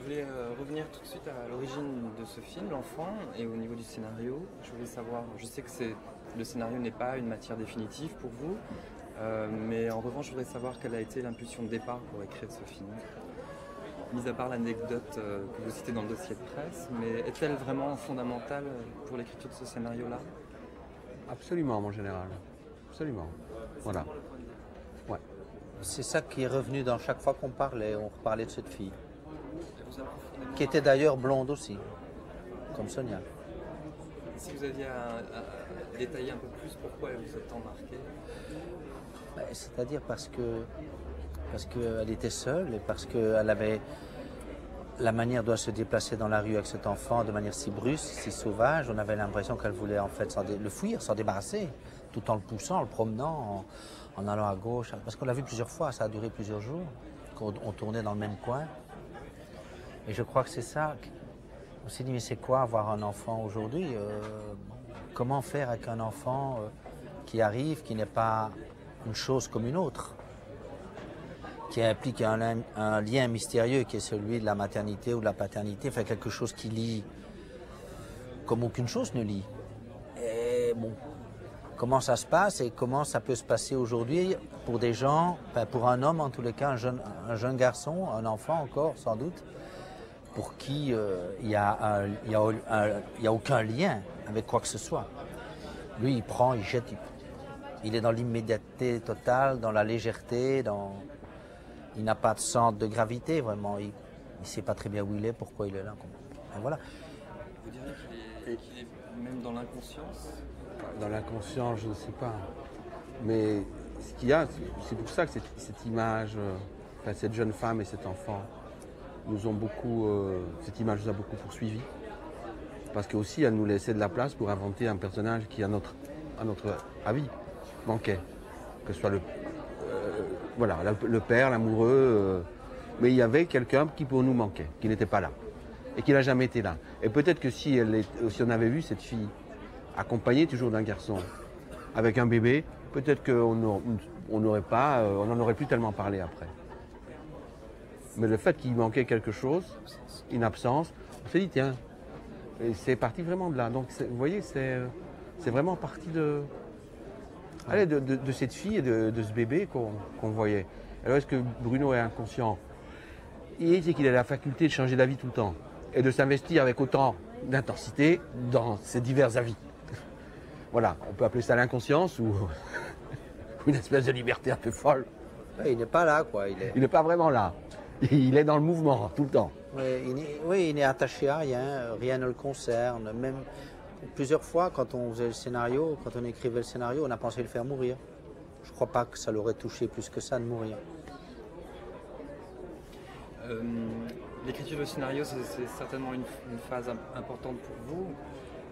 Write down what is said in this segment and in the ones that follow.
voulais revenir tout de suite à l'origine de ce film, L'Enfant, et au niveau du scénario. Je voulais savoir, je sais que le scénario n'est pas une matière définitive pour vous, mais en revanche, je voudrais savoir quelle a été l'impulsion de départ pour écrire ce film. Mis à part l'anecdote que vous citez dans le dossier de presse, mais est-elle vraiment fondamentale pour l'écriture de ce scénario-là? Absolument, mon général. Absolument. Voilà. Ouais. C'est ça qui est revenu dans chaque fois qu'on parlait. On parlait de cette fille. Qui était d'ailleurs blonde aussi, comme Sonia. Si vous aviez à détailler un peu plus pourquoi elle vous a tant marqué? C'est-à-dire parce qu'elle était seule et parce qu'elle avait la manière dont elle se déplaçait dans la rue avec cet enfant de manière si brusque, si sauvage. On avait l'impression qu'elle voulait en fait le fuir, s'en débarrasser, tout en le poussant, en le promenant, en allant à gauche. Parce qu'on l'a vu plusieurs fois, ça a duré plusieurs jours, qu'on tournait dans le même coin. Et je crois que c'est ça. On s'est dit, mais c'est quoi avoir un enfant aujourd'hui? Comment faire avec un enfant qui arrive, qui n'est pas une chose comme une autre, qui implique un lien mystérieux qui est celui de la maternité ou de la paternité, enfin quelque chose qui lie comme aucune chose ne lie. Et bon, comment ça se passe et comment ça peut se passer aujourd'hui pour des gens, enfin pour un homme en tous les cas, un jeune garçon, un enfant encore sans doute, pour qui il y a aucun lien avec quoi que ce soit. Lui, il prend, il jette, il est dans l'immédiateté totale, dans la légèreté, il n'a pas de centre de gravité vraiment. Il ne sait pas très bien où il est, pourquoi il est là. Et voilà. Vous diriez qu'il est même dans l'inconscience? Dans l'inconscient, je ne sais pas. Mais ce qu'il y a, c'est pour ça que cette image, cette jeune femme et cet enfant, nous ont beaucoup, cette image nous a beaucoup poursuivis. Parce qu'aussi, elle nous laissait de la place pour inventer un personnage qui, à notre avis, manquait. Que ce soit le père, l'amoureux. Mais il y avait quelqu'un qui pour nous manquait, qui n'était pas là. Et qui n'a jamais été là. Et peut-être que si on avait vu cette fille accompagnée toujours d'un garçon, avec un bébé, peut-être qu'on n'en aurait plus tellement parlé après. Mais le fait qu'il manquait quelque chose, une absence, on s'est dit tiens, et c'est parti vraiment de là. Donc vous voyez, c'est vraiment parti de cette fille et de ce bébé qu'on voyait. Alors est-ce que Bruno est inconscient? C'est qu'il a la faculté de changer d'avis tout le temps et de s'investir avec autant d'intensité dans ses divers avis. Voilà, on peut appeler ça l'inconscience ou une espèce de liberté un peu folle. Ouais, il n'est pas là, quoi. Il n'est pas vraiment là. Il est dans le mouvement tout le temps. Oui, il n'est attaché à rien, rien ne le concerne. Même plusieurs fois, quand on faisait le scénario, quand on écrivait le scénario, on a pensé le faire mourir. Je ne crois pas que ça l'aurait touché plus que ça de mourir. L'écriture du scénario, c'est certainement une phase importante pour vous.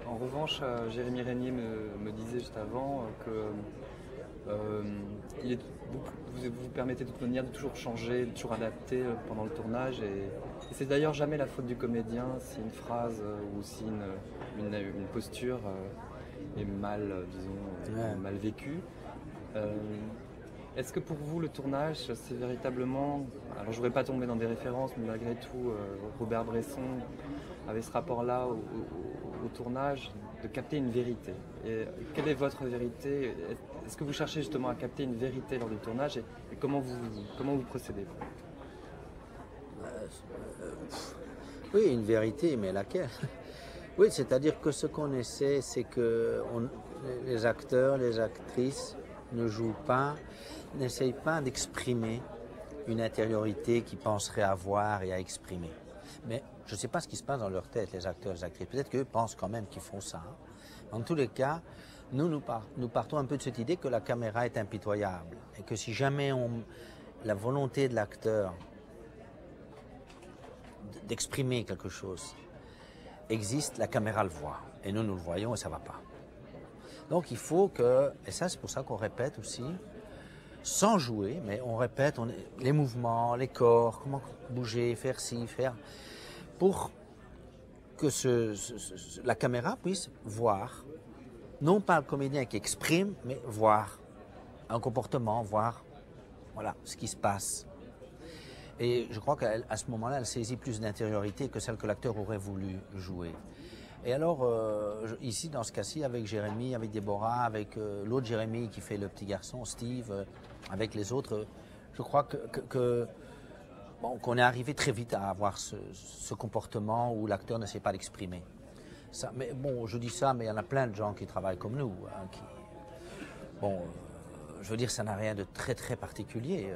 En revanche, Jérémy Régnier me disait juste avant que vous permettez de toute manière de toujours changer, de toujours adapter pendant le tournage. Et c'est d'ailleurs jamais la faute du comédien si une phrase ou si une posture est mal vécue. Est-ce que pour vous, le tournage, c'est véritablement... Alors, je ne voudrais pas tomber dans des références, mais malgré tout, Robert Bresson avait ce rapport-là au tournage, de capter une vérité. Et quelle est votre vérité? Est-ce que vous cherchez justement à capter une vérité lors du tournage et comment vous procédez? Oui, une vérité, mais laquelle? Oui, c'est-à-dire que ce qu'on essaie, c'est que les acteurs, les actrices ne jouent pas, n'essayent pas d'exprimer une intériorité qu'ils penseraient avoir et à exprimer. Mais je ne sais pas ce qui se passe dans leur tête, les acteurs, les actrices. Peut-être qu'eux pensent quand même qu'ils font ça. En tous les cas, nous partons un peu de cette idée que la caméra est impitoyable. Et que si jamais la volonté de l'acteur d'exprimer quelque chose existe, la caméra le voit. Et nous le voyons et ça ne va pas. Donc il faut que, et ça c'est pour ça qu'on répète aussi, sans jouer, mais on répète les mouvements, les corps, comment bouger, faire ci, faire, pour que la caméra puisse voir, non pas le comédien qui exprime, mais voir un comportement, voir voilà, ce qui se passe. Et je crois qu'à ce moment-là, elle saisit plus d'intériorité que celle que l'acteur aurait voulu jouer. Et alors, ici, dans ce cas-ci, avec Jérémy, avec Déborah, avec l'autre Jérémy qui fait le petit garçon, Steve, avec les autres, je crois qu'on est arrivé très vite à avoir ce comportement où l'acteur ne sait pas l'exprimer. Mais bon, je dis ça, mais il y en a plein de gens qui travaillent comme nous. Hein, je veux dire, ça n'a rien de très très particulier.